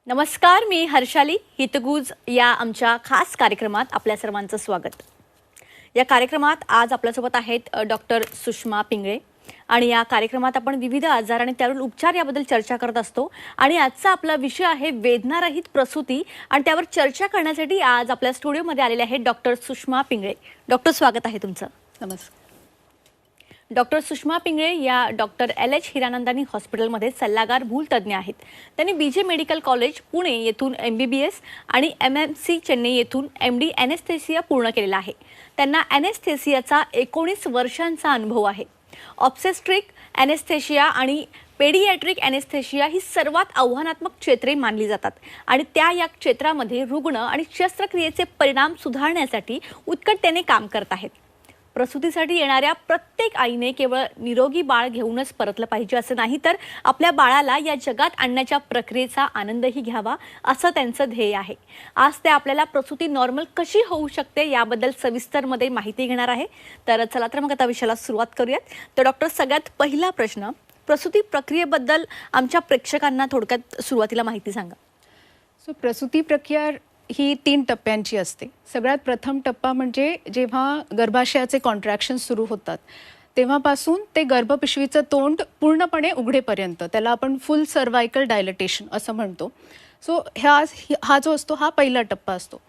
नमस्कार, मी हर्षाली. हितगुज या आमच्या खास कार्यक्रमात आपल्या सर्वांचं स्वागत. या कार्यक्रमात आज आपल्यासोबत आहेत डॉक्टर सुषमा पिंगळे आणि या कार्यक्रमात आपण विविध आजार आणि त्यावरील उपचार याबद्दल चर्चा करत असतो. आणि आजचा आपला विषय आहे वेदनारहित प्रसूती आणि त्यावर चर्चा करण्यासाठी आज आपल्या स्टुडिओमध्ये आलेले आहेत डॉक्टर सुषमा पिंगळे. डॉक्टर, स्वागत आहे तुमचं. नमस्कार. डॉक्टर सुषमा पिंगळे या डॉक्टर LH हिरानंदानी हॉस्पिटलमध्ये सल्लागार भूलतज्ञ आहेत. त्यांनी BJ मेडिकल कॉलेज पुणे येथून MBBS आणि MMC चेन्नई येथून MD ॲनेस्थेसिया पूर्ण केलेला आहे. त्यांना ॲनेस्थेसियाचा 19 वर्षांचा अनुभव आहे. ऑब्स्टेट्रिक ॲनेस्थेशिया आणि पेडियाट्रिक ॲनेस्थेशिया ही सर्वात आव्हानात्मक क्षेत्रे मानली जातात आणि त्या या क्षेत्रामध्ये रुग्ण आणि शस्त्रक्रियेचे परिणाम सुधारण्यासाठी उत्कटतेने काम करत आहेत. प्रसूतीसाठी येणाऱ्या प्रत्येक आईने केवळ निरोगी बाळ घेऊनच परतलं पाहिजे असं नाही, तर आपल्या बाळाला या जगात आणण्याच्या प्रक्रियेचा आनंदही घ्यावा असं त्यांचं ध्येय आहे. आज ते आपल्याला प्रसूती नॉर्मल कशी होऊ शकते याबद्दल सविस्तरमध्ये माहिती घेणार आहे. तर चला तर मग आता विषयाला सुरुवात करूयात. तर डॉक्टर, सगळ्यात पहिला प्रश्न, प्रसूती प्रक्रियेबद्दल आमच्या प्रेक्षकांना थोडक्यात सुरुवातीला माहिती सांगा. प्रसूती प्रक्रिया ही 3 टप्प्यांची असते. सगळ्यात प्रथम टप्पा म्हणजे जेव्हा गर्भाशयाचे कॉन्ट्रॅक्शन सुरू होतात तेव्हापासून ते गर्भपिशवीचं तोंड पूर्णपणे उघडेपर्यंत, त्याला आपण फुल सर्वायकल डायलटेशन असं म्हणतो. हा जो असतो हा पहिला टप्पा असतो.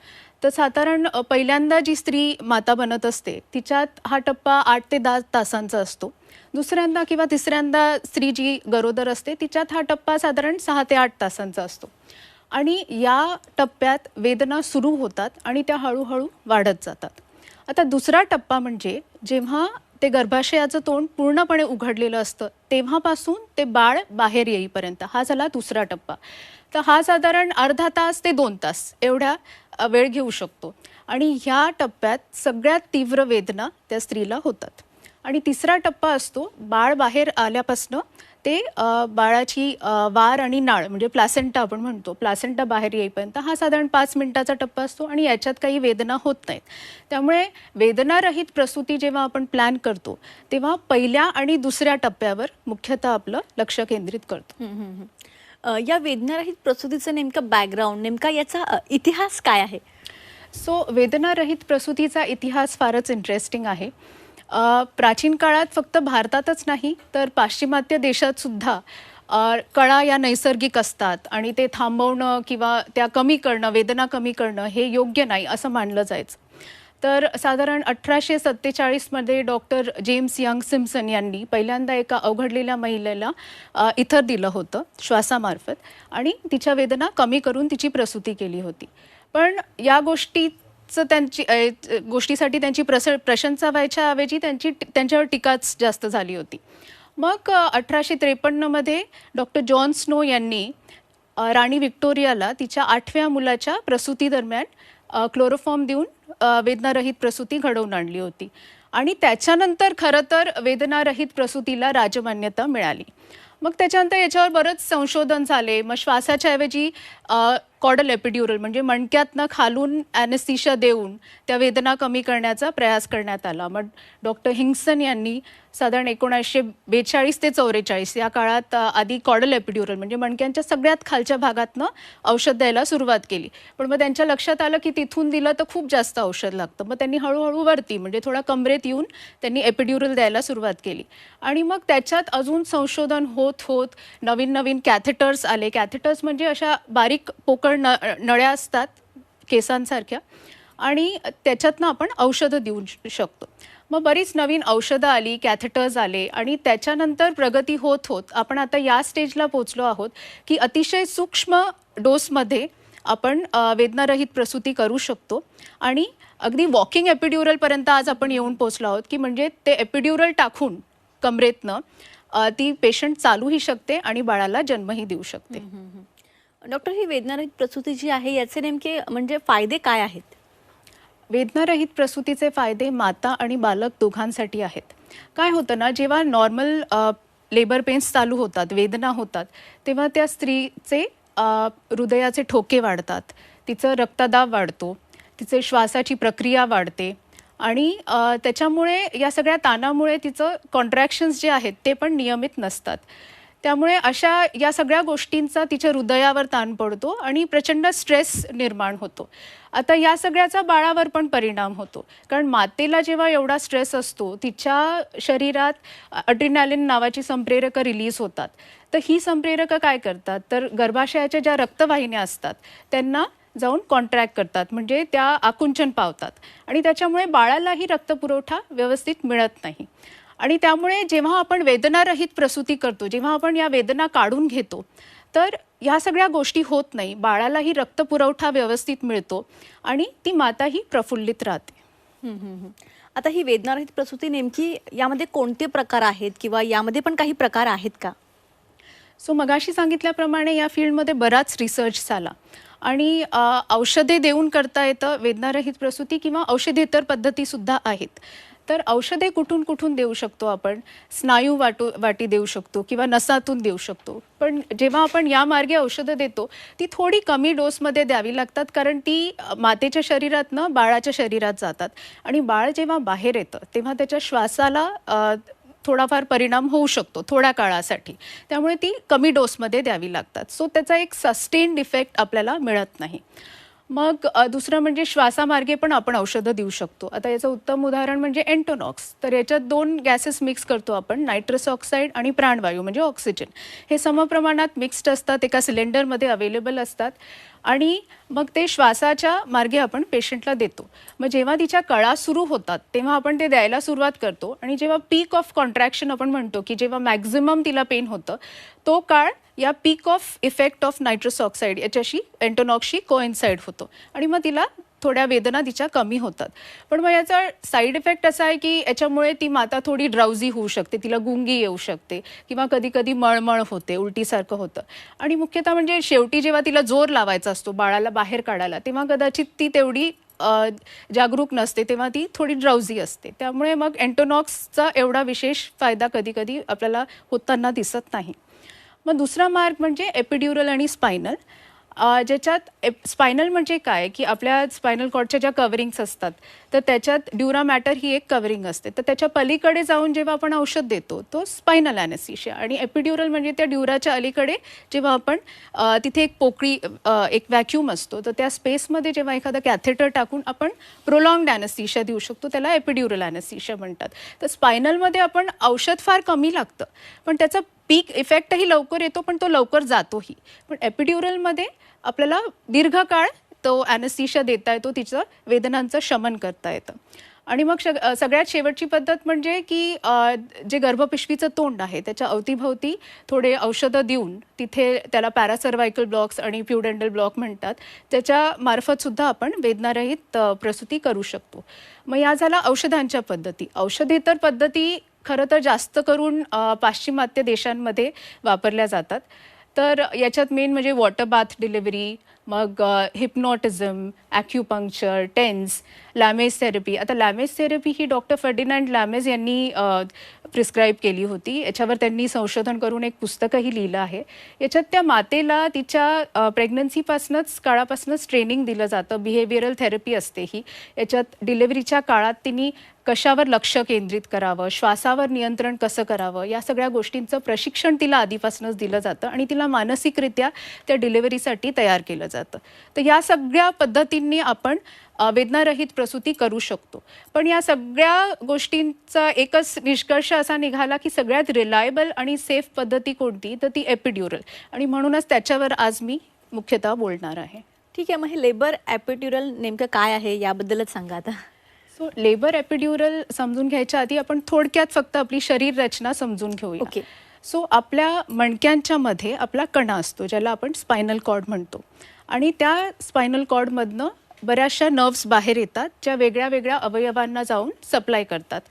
तर साधारण पहिल्यांदा जी स्त्री माता बनत असते तिच्यात हा टप्पा 8 ते 10 तासांचा असतो. दुसऱ्यांदा किंवा तिसऱ्यांदा स्त्री जी गरोदर असते तिच्यात हा टप्पा साधारण 6 ते 8 तासांचा असतो. आणि या टप्प्यात वेदना सुरू होतात आणि त्या हळूहळू वाढत जातात. आता दुसरा टप्पा म्हणजे जेव्हा ते गर्भाशयाचं तोंड पूर्णपणे उघडलेलं असतं तेव्हापासून ते बाळ बाहेर येईपर्यंत, हा झाला दुसरा टप्पा. तर हा साधारण अर्धा तास ते 2 तास एवढा वेळ घेऊ शकतो. आणि ह्या टप्प्यात सगळ्यात तीव्र वेदना त्या स्त्रीला होतात. आणि तिसरा टप्पा असतो बाळ बाहेर आल्यापासनं ते बाळाची वार आणि नाळ म्हणजे प्लासेंटा आपण म्हणतो, प्लासेंटा बाहेर येईपर्यंत हा साधारण 5 मिनिटाचा टप्पा असतो आणि याच्यात काही वेदना होत नाहीत. त्यामुळे वेदनारहित प्रसूती जेव्हा आपण प्लॅन करतो तेव्हा पहिल्या आणि दुसऱ्या टप्प्यावर मुख्यतः आपलं लक्ष केंद्रित करतो. या वेदनारहित प्रसूतीचं नेमकं बॅकग्राऊंड, नेमका याचा इतिहास काय आहे? वेदनारहित प्रसूतीचा इतिहास फारच इंटरेस्टिंग आहे. प्राचीन काळात फक्त भारतातच नाही तर पाश्चिमात्य देशात सुद्धा कळा या नैसर्गिक असतात आणि ते थांबवणं किंवा त्या कमी करणं, वेदना कमी करणं हे योग्य नाही असं मानलं जायचं. तर साधारण 1847मध्ये डॉक्टर जेम्स यंग सिम्पसन यांनी पहिल्यांदा एका अवघडलेल्या महिलेला इथर दिलं होतं श्वासामार्फत आणि तिच्या वेदना कमी करून तिची प्रसूती केली होती. पण या गोष्टीसाठी त्यांची प्रशंसा व्हायच्या ऐवजी त्यांच्यावर टीकाच जास्त झाली होती. मग 1853मध्ये डॉक्टर जॉन स्नो यांनी राणी व्हिक्टोरियाला तिच्या 8व्या मुलाच्या प्रसूती दरम्यान क्लोरोफॉर्म देऊन वेदनारहित प्रसूती घडवून आणली होती. आणि त्याच्यानंतर खरं तर वेदनारहित प्रसूतीला राजमान्यता मिळाली. मग त्याच्यानंतर याच्यावर बरंच संशोधन झाले. मग श्वासाच्या ऐवजी कॉडल एपिड्युरल म्हणजे मणक्यातनं खालून ॲनेस्थीशिया देऊन त्या वेदना कमी करण्याचा प्रयास करण्यात आला. मग डॉक्टर हिंगसन यांनी साधारण 1942 ते 44 या काळात आधी कॉडल एपिड्युरल म्हणजे मणक्यांच्या सगळ्यात खालच्या भागातनं औषध द्यायला सुरुवात केली. पण मग त्यांच्या लक्षात आलं की तिथून दिलं तर खूप जास्त औषध लागतं. मग त्यांनी हळूहळू वरती म्हणजे थोडा कमरेत येऊन त्यांनी एपिड्युरल द्यायला सुरुवात केली. आणि मग त्याच्यात अजून संशोधन होत होत नवीन नवीन कॅथेटर्स आले. कॅथेटर्स म्हणजे अशा बारीक पोकळ नळ्या असतात केसांसारख्या आणि त्याच्यातनं आपण औषधं देऊ शकतो. मग बरीच नवीन औषधं आली, कॅथेटर्स आले आणि त्याच्यानंतर प्रगती होत होत आपण आता या स्टेजला पोचलो आहोत की अतिशय सूक्ष्म डोसमध्ये आपण वेदनारहित प्रसूती करू शकतो. आणि अगदी वॉकिंग एपिड्युरलपर्यंत आज आपण येऊन पोचलो आहोत की म्हणजे ते एपिड्युरल टाकून कमरेतनं ती पेशंट चालूही शकते आणि बाळाला जन्मही देऊ शकते. डॉक्टर, ही वेदनारहित प्रसूती जी आहे याचे नेमके म्हणजे फायदे काय आहेत? वेदनारहित प्रसूतीचे फायदे माता आणि बालक दोघांसाठी आहेत. काय होतं ना, जेव्हा नॉर्मल लेबर पेन्स चालू होतात, वेदना होतात, तेव्हा त्या स्त्रीचे हृदयाचे ठोके वाढतात, तिचं रक्तदाब वाढतो, तिचे श्वासाची प्रक्रिया वाढते आणि त्याच्यामुळे या सगळ्या ताणामुळे तिचं कॉन्ट्रॅक्शन्स जे आहेत ते पण नियमित नसतात. त्यामुळे अशा या सगळ्या गोष्टींचा तिच्या हृदयावर ताण पडतो आणि प्रचंड स्ट्रेस निर्माण होतो. आता या सगळ्याचा बाळावर पण परिणाम होतो, कारण मातेला जेव्हा एवढा स्ट्रेस असतो तिच्या शरीरात अड्रिनालिन नावाची संप्रेरकं रिलीज होतात. तर ही संप्रेरकं काय करतात, तर गर्भाशयाच्या ज्या रक्तवाहिन्या असतात त्यांना जाऊन कॉन्ट्रॅक्ट करतात, म्हणजे त्या आकुंचन पावतात आणि त्याच्यामुळे बाळालाही रक्तपुरवठा व्यवस्थित मिळत नाही. आणि त्यामुळे जेव्हा आपण वेदनारहित प्रसूती करतो, जेव्हा आपण या वेदना काढून घेतो, तर ह्या सगळ्या गोष्टी होत नाही. बाळालाही रक्तपुरवठा व्यवस्थित मिळतो आणि ती माताही प्रफुल्लित राहते. आता ही वेदनारहित प्रसूती नेमकी यामध्ये कोणते प्रकार आहेत किंवा यामध्ये पण काही प्रकार आहेत का? सो मगाशी सांगितल्याप्रमाणे या फील्डमध्ये बराच रिसर्च झाला आणि औषधे देऊन करता येतं वेदनारहित प्रसूती किंवा औषधेतर पद्धतीसुद्धा आहेत. तर औषधे कुठून कुठून देऊ शकतो आपण, स्नायू वाटी देऊ शकतो किंवा नसातून देऊ शकतो. पण जेव्हा आपण या मार्गे औषधं देतो ती थोडी कमी डोसमध्ये द्यावी लागतात, कारण ती मातेच्या शरीरातनं बाळाच्या शरीरात जातात आणि बाळ जेव्हा बाहेर येतं तेव्हा त्याच्या श्वासाला थोडाफार परिणाम होऊ शकतो थोड्या काळासाठी. त्यामुळे ती कमी डोसमध्ये द्यावी लागतात. सो त्याचा एक सस्टेन्ड इफेक्ट आपल्याला मिळत नाही. मग दुसरं म्हणजे श्वासामार्गे पण आपण औषधं देऊ शकतो. आता याचं उत्तम उदाहरण म्हणजे एन्टोनॉक्स. तर याच्यात 2 गॅसेस मिक्स करतो आपण, नायट्रस ऑक्साईड आणि प्राणवायू म्हणजे ऑक्सिजन. हे समप्रमाणात मिक्स्ड असतात, एका सिलेंडरमध्ये अवेलेबल असतात आणि मग ते श्वासाच्या मार्गे आपण पेशंटला देतो. मग जेव्हा तिच्या कळा सुरू होतात तेव्हा आपण ते द्यायला सुरुवात करतो आणि जेव्हा पीक ऑफ कॉन्ट्रॅक्शन आपण म्हणतो की जेव्हा मॅक्झिमम तिला पेन होतं, तो काळ या peak of effect of nitrous oxide याच्याशी एन्टोनॉक्सशी कोइन्साइड होतो आणि मग तिला थोड्या वेदना तिच्या कमी होतात. पण मग याचा साईड इफेक्ट असा आहे की याच्यामुळे ती माता थोडी ड्राउझी होऊ शकते, तिला गुंगी येऊ शकते किंवा कधी कधी मळमळ होते, उलटीसारखं होतं. आणि मुख्यतः म्हणजे शेवटी जेव्हा तिला जोर लावायचा असतो बाळाला बाहेर काढायला, तेव्हा कदाचित ती तेवढी जागरूक नसते, तेव्हा ती थोडी ड्राउझी असते. त्यामुळे मग एन्टोनॉक्सचा एवढा विशेष फायदा कधी कधी आपल्याला होताना दिसत नाही. मग दुसरा मार्ग म्हणजे एपिड्युरल आणि स्पायनल, ज्याच्यात स्पायनल म्हणजे काय की आपल्या स्पायनल कॉर्डच्या ज्या कव्हरिंग्स असतात तर त्याच्यात ड्युरा मॅटर ही एक कव्हरिंग असते. तर त्याच्या पलीकडे जाऊन जेव्हा आपण औषध देतो तो स्पायनल ॲनेस्थीशिया. आणि एपिड्युरल म्हणजे त्या ड्युराच्या अलीकडे जेव्हा आपण तिथे एक पोकळी एक व्हॅक्यूम असतो, तर त्या स्पेसमध्ये जेव्हा एखादा कॅथेटर टाकून आपण प्रोलॉंग्ड ॲनेस्थीशिया देऊ शकतो, त्याला एपिड्युरल ॲनेस्थीशिया म्हणतात. तर स्पायनलमध्ये आपण औषध फार कमी लागतं पण त्याचा पीक इफेक्टही लवकर येतो, पण तो लवकर जातोही. पण एपिड्युरलमध्ये आपल्याला दीर्घकाळ तो ॲनेस्थीशिया देता येतो, तिचं वेदनांचं शमन करता येतं. आणि मग सगळ्यात शेवटची पद्धत म्हणजे की जे गर्भपिशवीचं तोंड आहे त्याच्या अवतीभवती थोडे औषधं देऊन तिथे, त्याला पॅरासर्वायकल ब्लॉक्स आणि प्युडेंडल ब्लॉक म्हणतात, त्याच्या मार्फतसुद्धा आपण वेदनारहित प्रसूती करू शकतो. मग या झाल्या औषधांच्या पद्धती. औषधेतर पद्धती खरं तर जास्त करून पाश्चिमात्य देशांमध्ये वापरल्या जातात. तर याच्यात मेन म्हणजे वॉटर बाथ डिलिव्हरी, मग हिप्नॉटिझम, ॲक्युपंक्चर, टेन्स, लॅमेज थेरपी. आता लॅमेज थेरपी ही डॉक्टर फर्डिनांड लॅमेज यांनी प्रिस्क्राईब केली होती. याच्यावर त्यांनी संशोधन करून एक पुस्तकही लिहिलं आहे. याच्यात त्या मातेला तिच्या प्रेग्नन्सीपासूनच काळापासूनच ट्रेनिंग दिलं जातं. बिहेवियरल थेरपी असते ही. याच्यात डिलिव्हरीच्या काळात तिने कशावर लक्ष केंद्रित करावं, श्वासावर नियंत्रण कसं करावं, या सगळ्या गोष्टींचं प्रशिक्षण तिला आधीपासूनच दिलं जातं आणि तिला मानसिकरित्या त्या डिलिव्हरीसाठी तयार केलं जातं. तर या सगळ्या पद्धतींनी आपण वेदनारहित प्रसूती करू शकतो. पण या सगळ्या गोष्टींचा एकच निष्कर्ष असा निघाला की सगळ्यात रिलायबल आणि सेफ पद्धती कोणती, तर ती एपिड्युरल. आणि म्हणूनच त्याच्यावर आज मी मुख्यतः बोलणार आहे. ठीक आहे, मग हे लेबर एपिड्युरल नेमकं काय आहे याबद्दलच सांगा आता. सो लेबर एपिड्युरल समजून घ्यायच्या आधी आपण थोडक्यात फक्त आपली शरीर रचना समजून घेऊया. ओके. सो आपल्या मणक्यांच्या मध्ये आपला कणा असतो ज्याला आपण स्पायनल कॉर्ड म्हणतो आणि त्या स्पायनल कॉर्डमधनं बऱ्याचशा नर्व्स बाहेर येतात ज्या वेगळ्या वेगळ्या अवयवांना जाऊन सप्लाय करतात.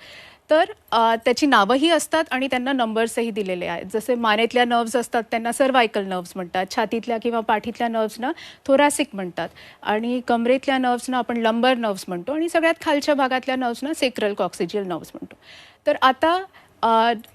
तर त्याची नावंही असतात आणि त्यांना नंबर्सही दिलेले आहेत. जसे मानेतल्या नर्व्स असतात त्यांना सर्वायकल नर्व्स म्हणतात, छातीतल्या किंवा पाठीतल्या नर्व्सना थोरॅसिक म्हणतात आणि कमरेतल्या नर्व्सना आपण लंबर नर्व्स म्हणतो आणि सगळ्यात खालच्या भागातल्या नर्व्सना सेक्रल कॉक्सिजियल नर्व्स म्हणतो. तर आता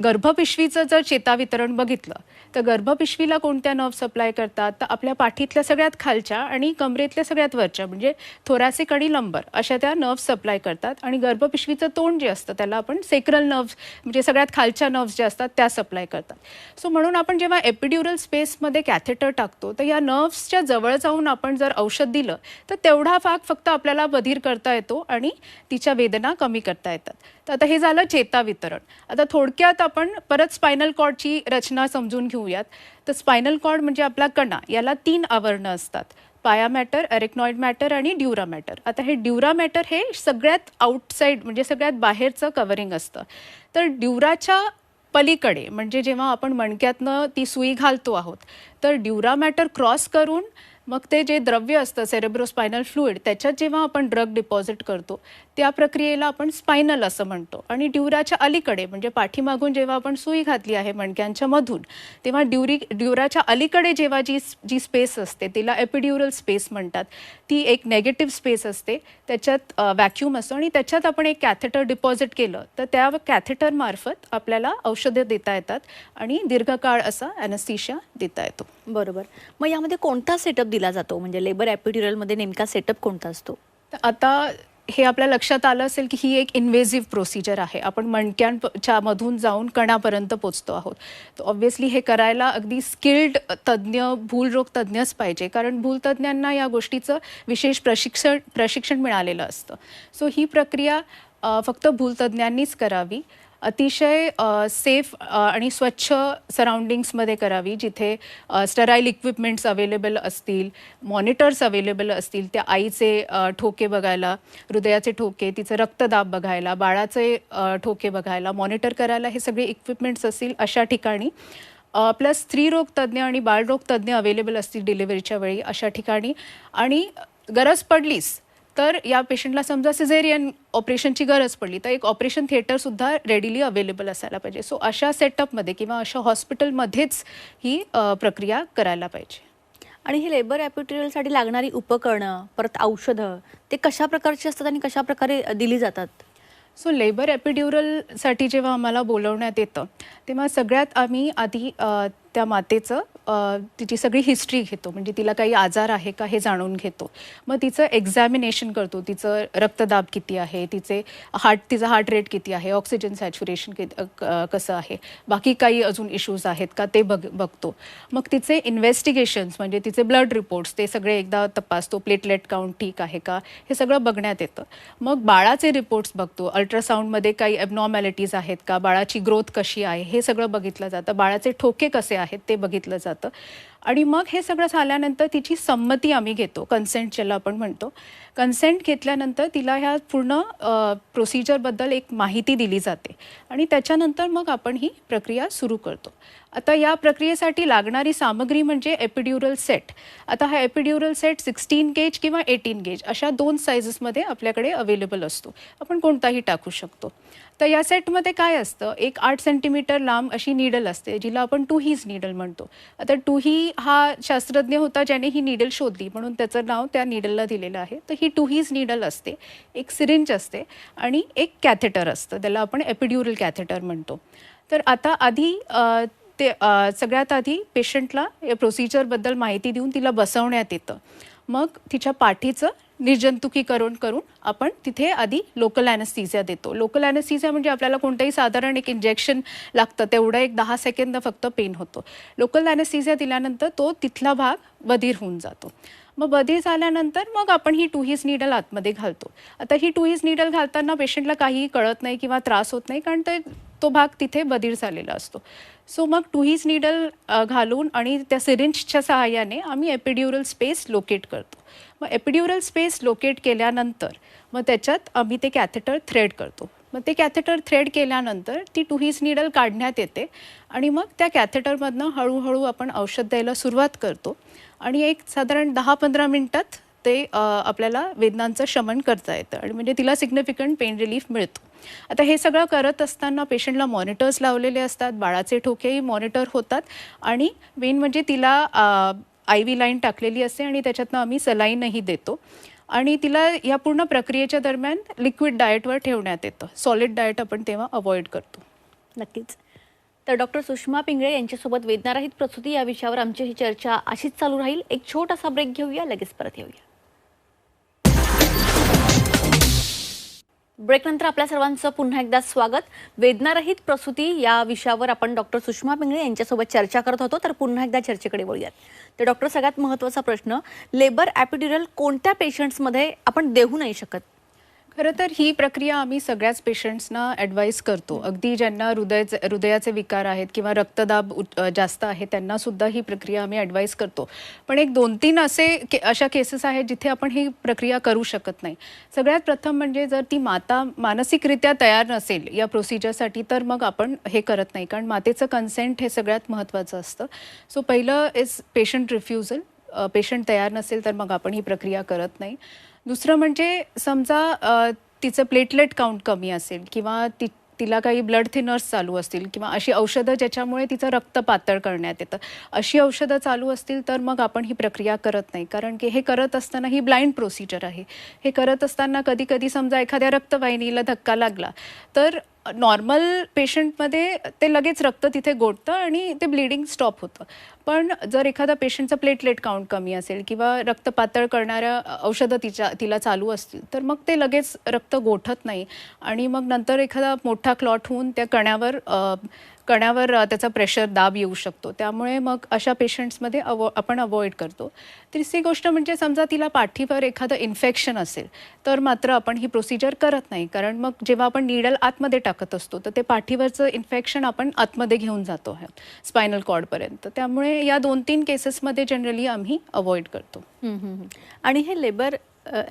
गर्भपिशवीचं जर चेतावितरण बघितलं तर गर्भपिशवीला कोणत्या नर्व सप्लाय करतात, तर आपल्या पाठीतल्या सगळ्यात खालच्या आणि कमरेतल्या सगळ्यात वरच्या म्हणजे थोरॅसिक आणि लंबर अशा त्या नर्व सप्लाय करतात. आणि गर्भपिशवीचं तोंड जे असतं त्याला आपण सेक्रल नर्व्स म्हणजे सगळ्यात खालच्या नर्व्स ज्या असतात त्या सप्लाय करतात. सो म्हणून आपण जेव्हा एपिड्युरल स्पेसमध्ये कॅथेटर टाकतो तर या नर्व्सच्या जवळ जाऊन आपण जर औषध दिलं तर तेवढा भाग फक्त आपल्याला बधीर करता येतो आणि तिच्या वेदना कमी करता येतात. तर आता हे झालं चेता वितरण. आता थोडक्यात आपण परत स्पायनल कॉर्डची रचना समजून घेऊयात. तर स्पायनल कॉर्ड म्हणजे आपला कणा, याला 3 आवरणं असतात: पाया मॅटर, अरेक्नॉइड मॅटर आणि ड्युरा मॅटर. आता हे ड्युरा मॅटर हे सगळ्यात आउटसाईड म्हणजे सगळ्यात बाहेरचं कव्हरिंग असतं. तर ड्युराच्या पलीकडे म्हणजे जेव्हा आपण मणक्यातनं ती सुई घालतो आहोत तर ड्युरा मॅटर क्रॉस करून मग ते जे द्रव्य असतं सेरेब्रोस्पायनल फ्लुइड त्याच्यात जेव्हा आपण ड्रग डिपॉझिट करतो त्या प्रक्रियेला आपण स्पायनल असं म्हणतो. आणि ड्युराच्या अलीकडे म्हणजे पाठीमागून जेव्हा आपण सुई घातली आहे मणक्यांच्या मधून तेव्हा ड्युराच्या अलीकडे जेव्हा जी स्पेस असते तिला एपिड्युरल स्पेस म्हणतात. ती एक नेगेटिव्ह स्पेस असते, त्याच्यात व्हॅक्यूम असतो आणि त्याच्यात आपण एक कॅथेटर डिपॉझिट केलं तर त्या कॅथेटरमार्फत आपल्याला औषधं देता येतात आणि दीर्घकाळ असा ॲनेस्थीशिया देता येतो. बरोबर. मग यामध्ये कोणता सेटअप दिला जातो, म्हणजे लेबर एपिड्युरलमध्ये नेमका सेटअप कोणता असतो? तर आता हे आपल्या लक्षात आलं असेल की ही एक इन्व्हेजिव्ह प्रोसिजर आहे. आपण मणक्यांच्या मधून जाऊन कणापर्यंत पोचतो आहोत. तर ऑब्व्हियसली हे करायला अगदी स्किल्ड तज्ज्ञ, भूलरोग तज्ज्ञच पाहिजे, कारण भूलतज्ज्ञांना या गोष्टीचं विशेष प्रशिक्षण मिळालेलं असतं. सो ही प्रक्रिया फक्त भूलतज्ज्ञांनीच करावी. अतिशय सेफ आणि स्वच्छ सराउंडिंग्समध्ये करावी, जिथे स्टराईल इक्विपमेंट्स अवेलेबल असतील, मॉनिटर्स अवेलेबल असतील, त्या आईचे ठोके बघायला, हृदयाचे ठोके, तिचं रक्तदाब बघायला, बाळाचे ठोके बघायला, मॉनिटर करायला हे सगळे इक्विपमेंट्स असतील अशा ठिकाणी. प्लस स्त्रीरोग तज्ज्ञ आणि बाळरोग तज्ज्ञ अवेलेबल असतील डिलिव्हरीच्या वेळी अशा ठिकाणी. आणि गरज पडलीच तर या पेशंटला समजा सिझेरियन ऑपरेशनची गरज पडली तर एक ऑपरेशन थिएटरसुद्धा रेडिली अवेलेबल असायला पाहिजे. सो अशा सेटअपमध्ये किंवा अशा हॉस्पिटलमध्येच ही प्रक्रिया करायला पाहिजे. आणि ही लेबर एपिड्युरलसाठी लागणारी उपकरणं, परत औषधं, ते कशा प्रकारची असतात आणि कशा प्रकारे दिली जातात? सो लेबर एपिड्युरलसाठी जेव्हा आम्हाला बोलवण्यात येतं तेव्हा सगळ्यात आम्ही आधी त्या मातेचं तिची सगळी हिस्ट्री घेतो, म्हणजे तिला काही आजार आहे का हे जाणून घेतो. मग तिचं एक्झॅमिनेशन करतो, तिचं रक्तदाब किती आहे, तिचा हार्ट रेट किती आहे, ऑक्सिजन सॅच्युरेशन कसं आहे, बाकी काही अजून इश्यूज आहेत का ते बघतो. मग तिचे इन्व्हेस्टिगेशन्स म्हणजे तिचे ब्लड रिपोर्ट्स ते सगळे एकदा तपासतो, प्लेटलेट काउंट ठीक आहे का हे सगळं बघण्यात येतं. मग बाळाचे रिपोर्ट्स बघतो, अल्ट्रासाऊंडमध्ये काही ॲबनॉर्मॅलिटीज आहेत का, बाळाची ग्रोथ कशी आहे हे सगळं बघितलं जातं, बाळाचे ठोके कसे आहेत ते बघितलं जातं. आणि मग हे सगळं झाल्यानंतर तिची संमती आम्ही घेतो, कन्सेंट ज्याला आपण म्हणतो. कन्सेंट घेतल्यानंतर तिला ह्या पूर्ण प्रोसिजरबद्दल एक माहिती दिली जाते आणि त्याच्यानंतर मग आपण ही प्रक्रिया सुरू करतो. आता या प्रक्रियेसाठी लागणारी सामग्री म्हणजे एपिड्युरल सेट. आता हा एपिड्युरल सेट 16 गेज किंवा 18 गेज अशा 2 सायझेसमध्ये आपल्याकडे अवेलेबल असतो, आपण कोणताही टाकू शकतो. तर या सेटमध्ये काय असतं, एक 8 सेंटीमीटर लांब अशी नीडल असते जिला आपण टूहीज नीडल म्हणतो. आता टूही हा शास्त्रज्ञ होता ज्याने ही नीडल शोधली म्हणून त्याचं नाव त्या नीडलला दिलेलं आहे. तर ही टूहीज नीडल असते, एक सिरिंज असते आणि एक कॅथेटर असतं, त्याला आपण एपिड्युरल कॅथेटर म्हणतो. तर आता आधी सगळ्यात आधी पेशंटला या प्रोसिजरबद्दल माहिती देऊन तिला बसवण्यात येतं. मग तिच्या पाठीचं निर्जंतुकीकरण करून आपण तिथे आधी लोकल ॲनेस्थीसिया देतो. लोकल ॲनेस्थीसिया म्हणजे आपल्याला कोणतंही साधारण एक इंजेक्शन लागतं तेवढं एक 10 सेकंद फक्त पेन होतो. लोकल ॲनेस्थीसिया दिल्यानंतर तो तिथला भाग बधीर होऊन जातो. मग बधीर झाल्यानंतर मग आपण ही टूहीज नीडल आतमध्ये घालतो. आता ही टूहीज नीडल घालताना पेशंटला काहीही कळत नाही किंवा त्रास होत नाही, कारण तो भाग तिथे बधीर झालेला असतो. सो मग टूहीज नीडल घालून आणि त्या सिरिंजच्या सहाय्याने आम्ही एपिड्युरल स्पेस लोकेट करतो. मग एपिड्युरल स्पेस लोकेट केल्यानंतर मग त्याच्यात आम्ही ते कॅथेटर थ्रेड करतो. मग ते कॅथेटर थ्रेड केल्यानंतर ती टूहीज नीडल काढण्यात येते आणि मग त्या कॅथेटरमधनं हळूहळू आपण औषध द्यायला सुरुवात करतो आणि एक साधारण 10-15 मिनटात ते आपल्याला वेदनांचं शमन करता येतं आणि म्हणजे तिला सिग्निफिकंट पेन रिलीफ मिळतो. आता हे सगळं करत असताना पेशंटला मॉनिटर्स लावलेले असतात, बाळाचे ठोकेही मॉनिटर होतात आणि मेन म्हणजे तिला IV लाईन टाकलेली असते आणि त्याच्यातनं आम्ही सलाईनही देतो आणि तिला या पूर्ण प्रक्रियेच्या दरम्यान लिक्विड डाएटवर ठेवण्यात येतं. सॉलिड डाएट आपण तेव्हा अवॉइड करतो. नक्कीच. तर डॉक्टर सुषमा पिंगळे यांच्यासोबत वेदनारहित प्रसूती या विषयावर आमची ही चर्चा अशीच चालू राहील. एक छोटासा ब्रेक घेऊया, लगेच परत येऊया. ब्रेकनंतर आपल्या सर्वांचं पुन्हा एकदा स्वागत. वेदनारहित प्रसूती या विषयावर आपण डॉक्टर सुषमा पिंगळे यांच्यासोबत चर्चा करत होतो. तर पुन्हा एकदा चर्चेकडे वळूयात. तर डॉक्टर, सगळ्यात महत्त्वाचा प्रश्न, लेबर एपिड्युरल कोणत्या पेशंट्समध्ये आपण देऊ नाही शकत? खरं तर ही प्रक्रिया आम्ही सगळ्याच पेशंट्सना ॲडवाईस करतो. अगदी ज्यांना हृदयाचे विकार आहेत किंवा रक्तदाब जास्त आहे त्यांना सुद्धा ही प्रक्रिया आम्ही ॲडवाईस करतो. पण एक 2-3 अशा केसेस आहेत जिथे आपण ही प्रक्रिया करू शकत नाही. सगळ्यात प्रथम म्हणजे जर ती माता मानसिकरित्या तयार नसेल या प्रोसिजरसाठी, तर मग आपण हे करत नाही, कारण मातेचं कन्सेंट हे सगळ्यात महत्त्वाचं असतं. सो पहिलं इज पेशंट रिफ्युजल. पेशंट तयार नसेल तर मग आपण ही प्रक्रिया करत नाही. दुसरं म्हणजे समजा तिचं प्लेटलेट काउंट कमी असेल किंवा तिला काही ब्लड थिनर्स चालू असतील किंवा अशी औषधं ज्याच्यामुळे तिचं रक्त पातळ करण्यात येतं, अशी औषधं चालू असतील तर मग आपण ही प्रक्रिया करत नाही. कारण की हे करत असताना ही ब्लाइंड प्रोसिजर आहे. हे करत असताना कधी कधी समजा एखाद्या रक्तवाहिनीला धक्का लागला तर नॉर्मल पेशंटमध्ये ते लगेच रक्त तिथे गोठतं आणि ते ब्लिडिंग स्टॉप होतं. पण जर एखादा पेशंटचं प्लेटलेट काउंट कमी असेल किंवा रक्त पातळ करणाऱ्या औषधं तिला चालू असतील तर मग ते लगेच रक्त गोठत नाही आणि मग नंतर एखादा मोठा क्लॉट होऊन त्या कण्यावर त्याचा प्रेशर, दाब येऊ शकतो. त्यामुळे मग अशा पेशंट्समध्ये आपण अवॉइड करतो. तिसरी गोष्ट म्हणजे समजा तिला पाठीवर एखादं इन्फेक्शन असेल तर मात्र आपण ही प्रोसिजर करत नाही, कारण मग जेव्हा आपण नीडल आतमध्ये टाकत असतो तर ते पाठीवरचं इन्फेक्शन आपण आतमध्ये घेऊन जातो स्पायनल कॉर्डपर्यंत. त्यामुळे या 2-3 केसेसमध्ये जनरली आम्ही अवॉइड करतो. आणि हे लेबर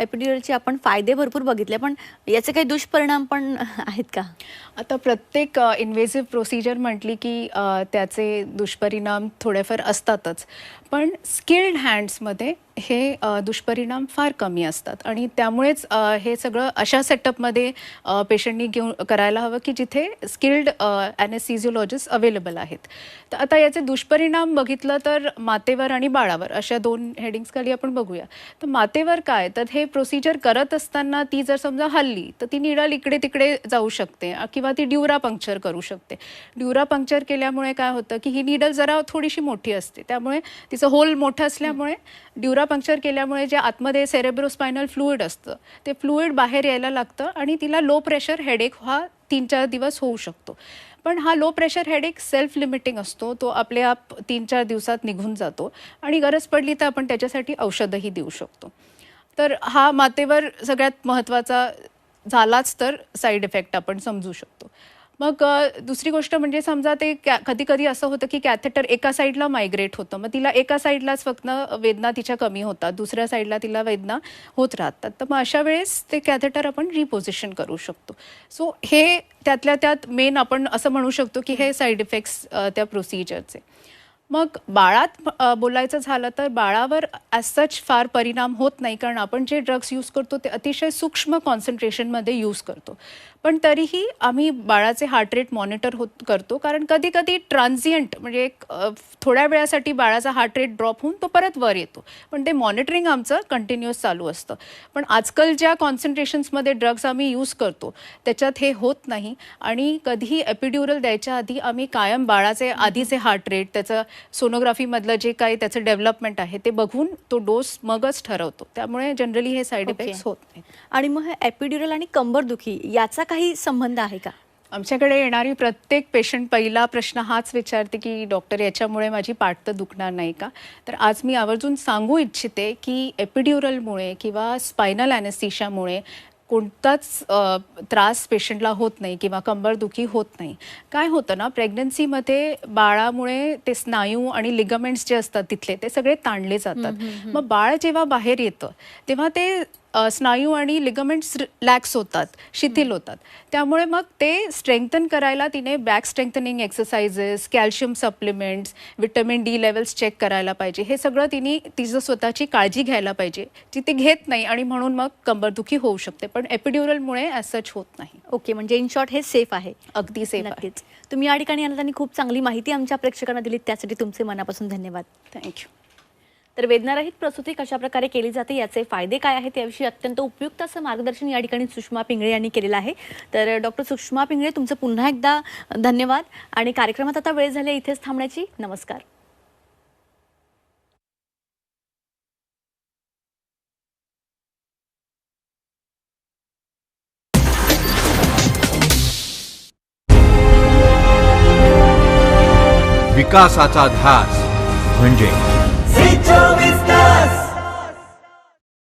एपिड्युरलचे आपण फायदे भरपूर बघितले, पण याचे काही दुष्परिणाम पण आहेत का? आता प्रत्येक इन्व्हेसिव्ह प्रोसिजर म्हटली की त्याचे दुष्परिणाम थोडेफार असतातच, पण स्किल्ड हँड्समध्ये हे दुष्परिणाम फार कमी असतात आणि त्यामुळेच हे सगळं अशा सेटअपमध्ये पेशंटनी करायला हवं की जिथे स्किल्ड ॲनेस्थेसिओलॉजिस्ट अवेलेबल आहेत. तर आता याचे दुष्परिणाम बघितलं तर मातेवर आणि बाळावर अशा 2 हेडिंग्सखाली आपण बघूया. तर मातेवर काय, तर हे प्रोसिजर करत असताना ती जर समजा हल्ली तर ती निडल इकडे तिकडे जाऊ शकते किंवा ती ड्युरा पंक्चर करू शकते. ड्युरा पंक्चर केल्यामुळे काय होतं की ही निडल जरा थोडीशी मोठी असते, त्यामुळे तिचं होल मोठं असल्यामुळे ड्युरा पंक्चर केल्यामुळे जे आतमध्ये सेरेब्रोस्पायनल फ्लुइड असतं ते फ्लुइड बाहेर यायला लागतं आणि तिला लो प्रेशर हेडेक हा 3-4 दिवस होऊ शकतो. पण हा low pressure headache self limiting असतो, तो आपले आप 3-4 दिवसात निघून जातो आणि गरज पडली तर आपण त्याच्यासाठी औषधही देऊ शकतो. तर हा मातेवर सगळ्यात महत्त्वाचा झालाच तर साईड इफेक्ट आपण समजू शकतो. मग दुसरी गोष्ट म्हणजे समजा ते कधी कधी असं होतं की कॅथेटर एका साईडला मायग्रेट होतं, मग तिला एका साईडलाच फक्त वेदना तिच्या कमी होतात, दुसऱ्या साईडला तिला वेदना होत राहतात. तर मग अशा वेळेस ते कॅथेटर आपण रिपोझिशन करू शकतो. सो हे त्यातल्या त्यात मेन आपण असं म्हणू शकतो की हे साईड इफेक्ट्स त्या प्रोसिजरचे. मग बाळात बोलायचं झालं तर बाळावर ॲज सच फार परिणाम होत नाही, कारण आपण जे ड्रग्स यूज करतो ते अतिशय सूक्ष्म कॉन्सन्ट्रेशनमध्ये यूज करतो. पण तरीही आम्ही बाळाचे हार्ट रेट मॉनिटर करतो, कारण कधी कधी ट्रान्झियंट म्हणजे एक थोड्या वेळासाठी बाळाचा हार्ट रेट ड्रॉप होऊन तो परत वर येतो, पण ते मॉनिटरिंग आमचं कंटिन्युअस चालू असतं. पण आजकाल ज्या कॉन्सन्ट्रेशन्समध्ये ड्रग्स आम्ही यूज करतो त्याच्यात हे होत नाही आणि कधीही एपिड्युरल द्यायच्या आधी आम्ही कायम बाळाचे आधीचे हार्ट रेट, त्याचं सोनोग्राफीमधलं जे काही त्याचं डेव्हलपमेंट आहे ते बघून तो डोस मगच ठरवतो. त्यामुळे जनरली हे साईड इफेक्ट्स होत नाही. आणि मग हे एपिड्युरल आणि कंबरदुखी याचा काही संबंध आहे का? आमच्याकडे येणारी प्रत्येक पेशंट पहिला प्रश्न हाच विचारते की डॉक्टर याच्यामुळे माझी पाठ तर दुखणार नाही का? तर आज मी आवर्जून सांगू इच्छिते की एपिड्युरलमुळे किंवा स्पायनल ॲनेस्थेशियामुळे कोणताच त्रास पेशंटला होत नाही किंवा कंबरदुखी होत नाही. काय होतं ना, प्रेग्नन्सीमध्ये बाळामुळे ते स्नायू आणि लिगामेंट्स जे असतात तिथले ते सगळे ताणले जातात. मग बाळ जेव्हा बाहेर येतं तेव्हा ते स्नायू आणि लिगामेंट्स रिलॅक्स होतात, शिथिल होतात. त्यामुळे मग ते स्ट्रेंथन करायला तिने back strengthening exercises, calcium supplements, vitamin D levels check करायला पाहिजे. हे सगळं तिने तिचं स्वतःची काळजी घ्यायला पाहिजे, जी ती घेत नाही आणि म्हणून मग कंबरदुखी होऊ शकते. पण एपिड्युरलमुळे ॲज सच होत नाही. ओके, म्हणजे इन शॉर्ट हे सेफ आहे. अगदी सेफ आहे. नक्कीच. तुम्ही या ठिकाणी आलात आणि खूप चांगली माहिती आमच्या प्रेक्षकांना दिलीत, त्यासाठी तुमचे मनापासून धन्यवाद. थँक्यू. तर वेदनारहित प्रसूती कशाप्रकारे केली जाते, याचे फायदे काय आहेत, याविषयी अत्यंत उपयुक्त असं मार्गदर्शन या ठिकाणी सुषमा पिंगळे यांनी केलेलं आहे. तर डॉक्टर सुषमा पिंगळे, तुमचं पुन्हा एकदा धन्यवाद. आणि कार्यक्रमात आता वेळ झाली इथेच थांबण्याची. नमस्कार. विकासाचा ध्यास म्हणजे